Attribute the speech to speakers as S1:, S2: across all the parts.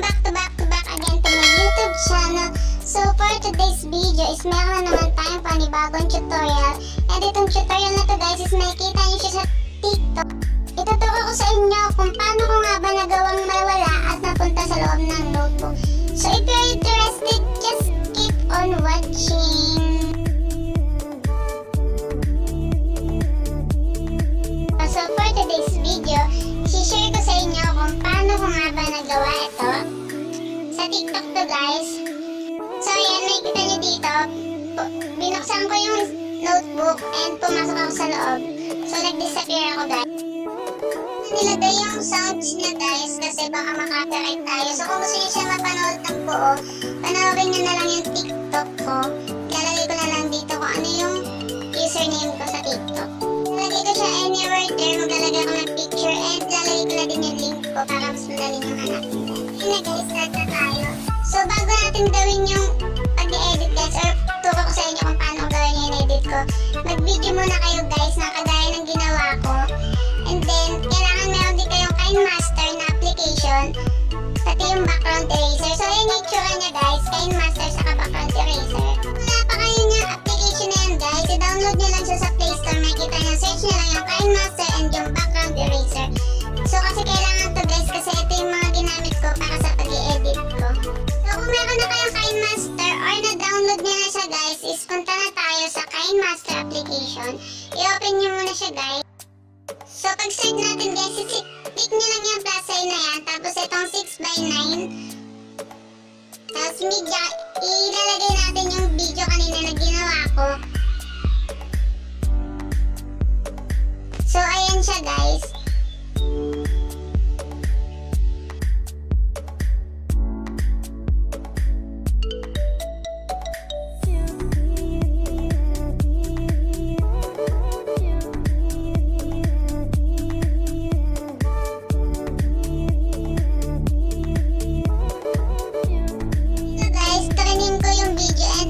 S1: back again to my YouTube channel. So for today's video is meron na naman tayong panibagong tutorial. And itong tutorial na to guys is makikita nyo siya sa TikTok. Ituturo ko sa inyo kung paano ko nga ba nagawang mawala at napunta sa loob ng notebook. So if you're interested, just keep on watching. So for today's video, share ko sa inyo kung paano ko nga ba nagawa ito sa TikTok to guys. So ayan, makikita nyo dito, binuksan ko yung notebook and pumasok ako sa loob. So nag-disappear ako guys. Nilagay yung sounds niya guys kasi baka makapiright tayo. So kung gusto nyo siya mapanood ng buo, panoorin nyo na lang yung TikTok ko. Lalagay ko na lang dito kung ano yung username ko sa TikTok. Lalagay ko siya anywhere there, maglalagay ko ng picture and lalagay ko na din yung link ko para mas madali yung hanapin. Yun na guys, start na tayo. So bago natin gawin yung pag-edit guys, or turo ko sa inyo kung paano gawin yung edit ko, mag-video muna kayo guys na kagaya ng ginawa ko. And then, kailangan meron din kayong KineMaster na application, pati yung background eraser. So yun yung itsura niya guys, KineMaster saka background eraser. Wala pa kayo niya application na yan guys, i-download nyo lang siya sa Play Store. Makikita nyo, search nyo lang yung KineMaster and yung background eraser. So kasi kailangan to guys, kasi ito yung mga ginamit ko para sa pag-i-edit ko. So kung meron na kayong KineMaster or na-download nyo na siya guys, is punta na tayo sa KineMaster application. I-open nyo muna siya guys. So pag-start natin guys, click nyo lang yung plus sign na yan, tapos itong 6x9. Tapos media, ilalagay natin yung video kanina na ginawa ko. So ayan siya guys.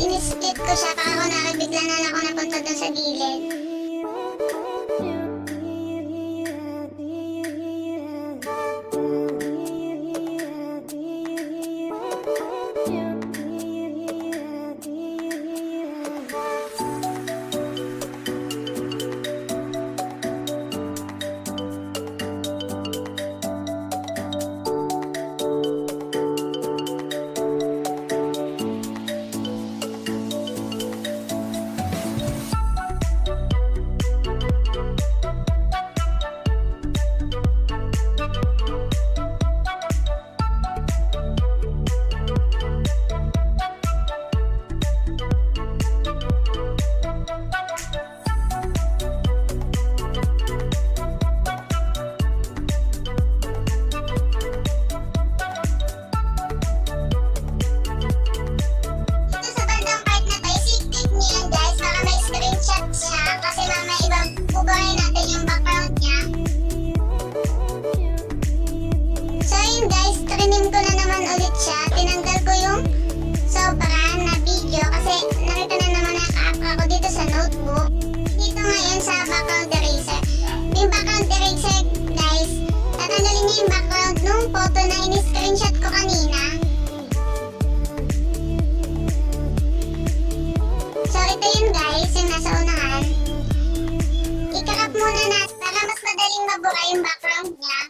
S1: In-split ko siya para kung nakabigla na ako napunta dun sa gilid. Mabura yung background niya.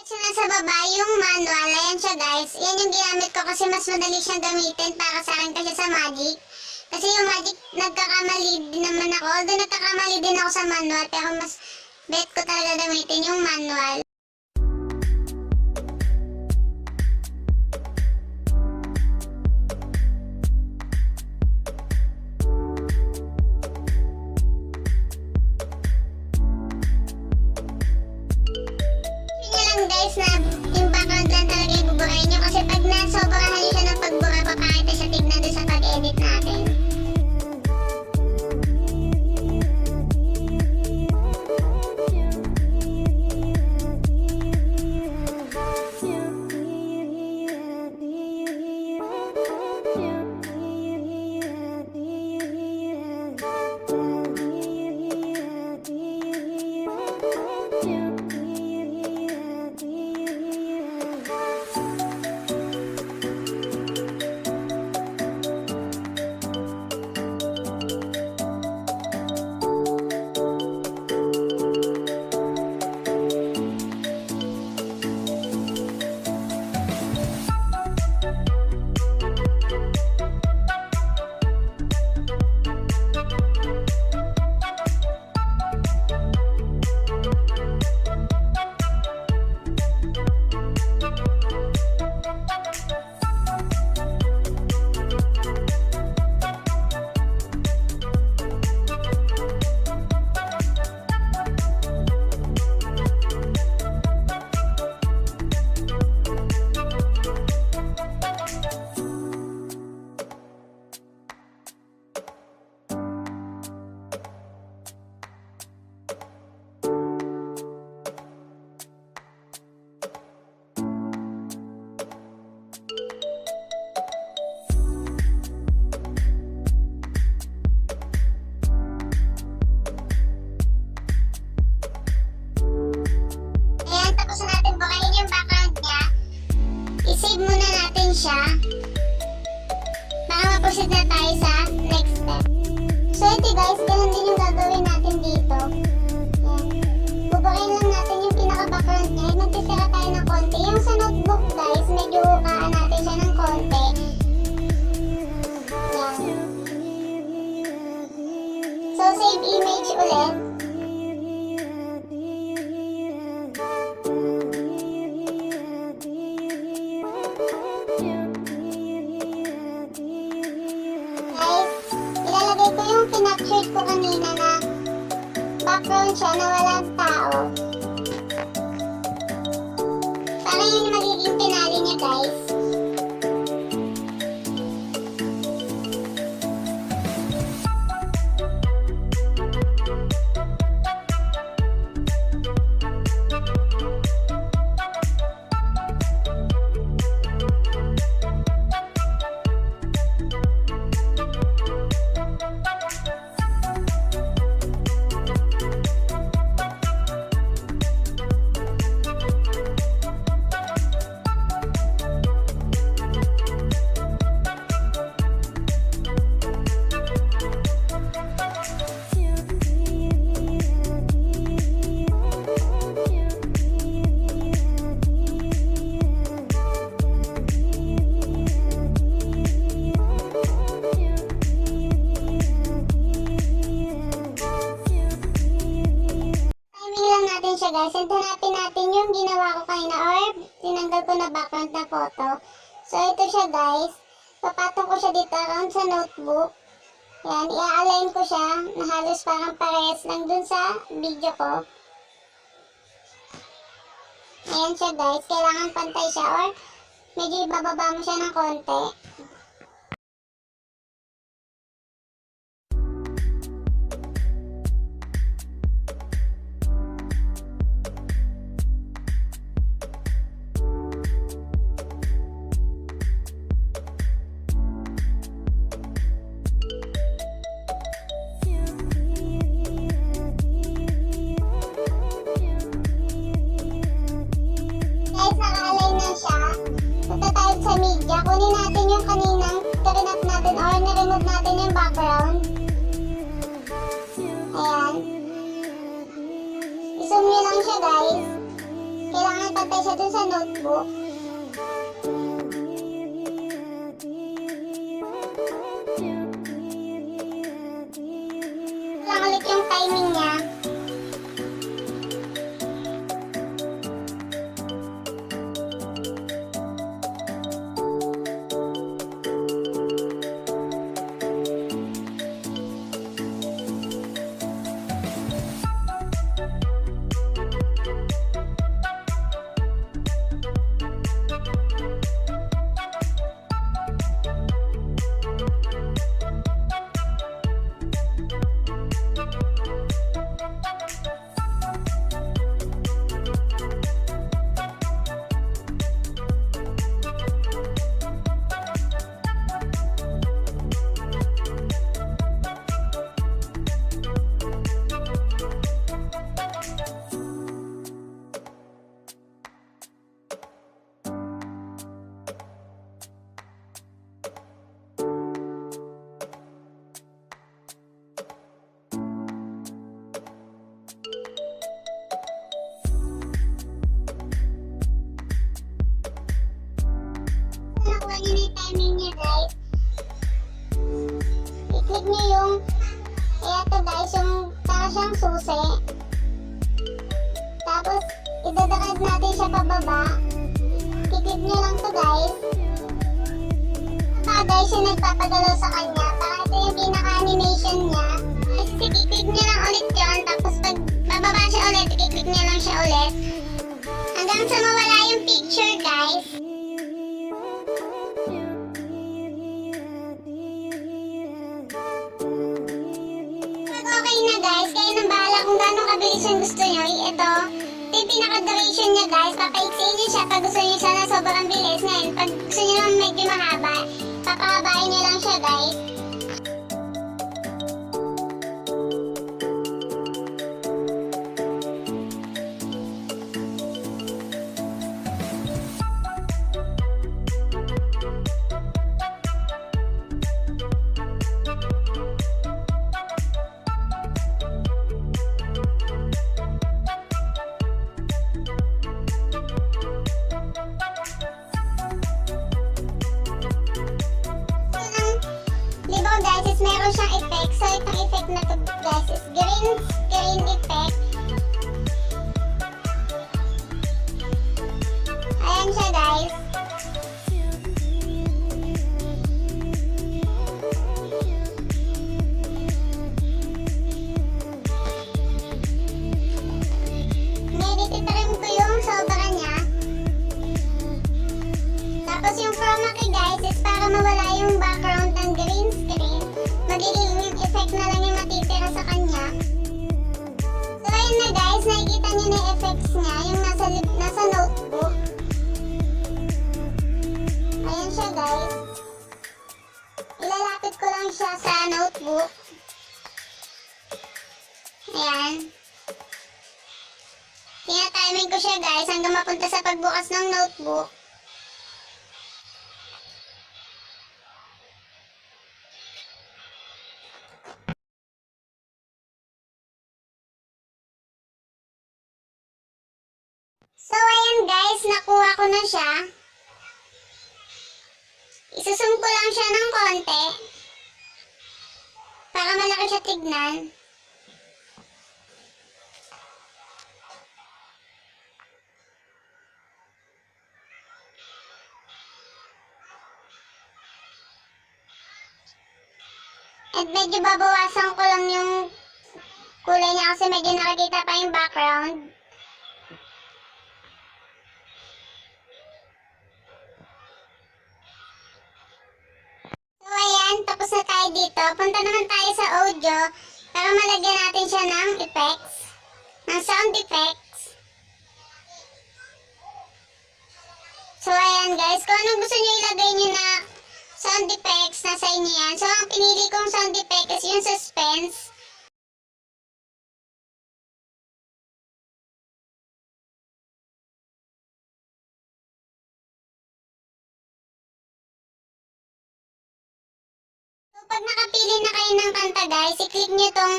S1: So nasa baba yung manual, ayan siya guys. Yan yung ginamit ko kasi mas madali siyang gamitin para sa akin kasi sa Magic. Kasi yung Magic nagkakamali din naman ako. Although nagkakamali din ako sa manual, pero mas bet ko talaga gamitin yung manual. Guys na yung background lang talaga yung buburahin nyo kasi pag nasobrahan nyo siya ng pagbura, papakita siya tignan doon sa pag-edit natin. ito guys, ganun din yung gagawin natin dito. Yan. Bubukin lang natin yung pinaka-background niya. Magtitira tayo ng konti. Yung sa notebook guys, medyo hukaan natin siya ng konti. Yan. So, save image ulit. Pinaptured ko kanina na background siya na walang tao. Para yun yung magiging pinali niya guys. Siya guys, and hanapin natin yung ginawa ko kanina or tinanggal ko na background na photo. So ito siya guys, papatong ko siya dito around sa notebook. Yan, i-align ko siya na halos parang parehas lang dun sa video ko. Ayan siya guys, kailangan pantay siya or medyo ibababa mo siya ng konti. Sa media, kunin natin yung kaninang tirinat natin or na-remove natin yung background. Ayan. I-zoom nyo lang siya guys. Kailangan pantay siya dun sa notebook. Lang ulit yung timing niya. Timing niya guys. I-click niyo yung eto guys, yung para siyang susi. Tapos idadakad natin siya pababa. I-click niyo lang to guys. Guys yung nagpapagalaw sa kanya. Para ito yung pinaka-animation niya. I-click niyo lang ulit yun. Tapos pag bababa siya ulit, i-click niyo lang siya ulit. Hanggang sa mawala yung picture guys. Kabilis yung gusto nyo, ito yung pinaka-duration niya guys, papaiksiin nyo siya pag gusto nyo siya na sobrang bilis. Ngayon, pag gusto nyo naman medyo mahaba, papahabain nyo lang siya guys. siyang effect. So, itong effect na to guys is green screen effect. Ayan siya guys. Ngayon, ko yung sobra niya. Tapos yung chroma key guys is para mawala yung background ng green screen. Magiging yung effect na lang yung matitira sa kanya. So ayun na guys, nakikita niyo na yung effects niya, yung nasa notebook. Ayan siya guys. Ilalapit ko lang siya sa notebook. Ayan. Tina-timing ko siya guys hanggang mapunta sa pagbukas ng notebook. So ayan guys, nakuha ko na siya. Isusum ko lang siya ng konti para malaki siya tignan. At medyo babawasan ko lang yung kulay niya kasi medyo nakikita pa yung background. So ayan, tapos na tayo dito. Punta naman tayo sa audio para malagyan natin siya ng effects, ng sound effects. So ayan guys, kung anong gusto nyo ilagay nyo na sound effects, nasa inyo yan. So ang pinili kong sound effect is yung suspense. So pag nakapili na kayo ng kanta guys, i-click nyo tong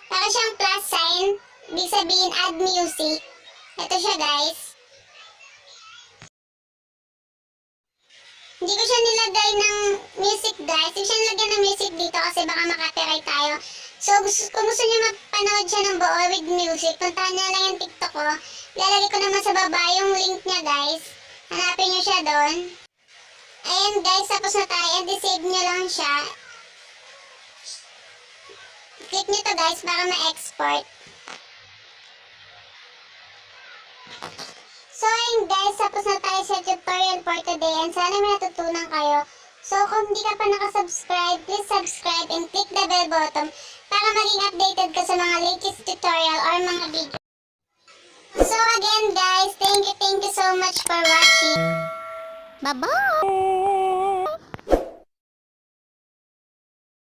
S1: para siyang plus sign, ibig sabihin add music. Ito siya guys. Hindi ko siya nilagay ng music guys. Hindi siya nilagay ng music dito kasi baka makapiright tayo. So kung gusto nyo mapanood siya ng buo with music, puntahan nyo lang yung TikTok ko. Ilalagay ko naman sa baba yung link niya guys. Hanapin nyo siya doon. Ayan guys, tapos na tayo. And save nyo lang siya. Click nyo to guys para ma-export. So ayun guys, tapos na tayo sa tutorial for today and sana may natutunan kayo. So kung hindi ka pa nakasubscribe, please subscribe and click the bell button para maging updated ka sa mga latest tutorial or mga video. So again guys, thank you so much for watching. Bye-bye!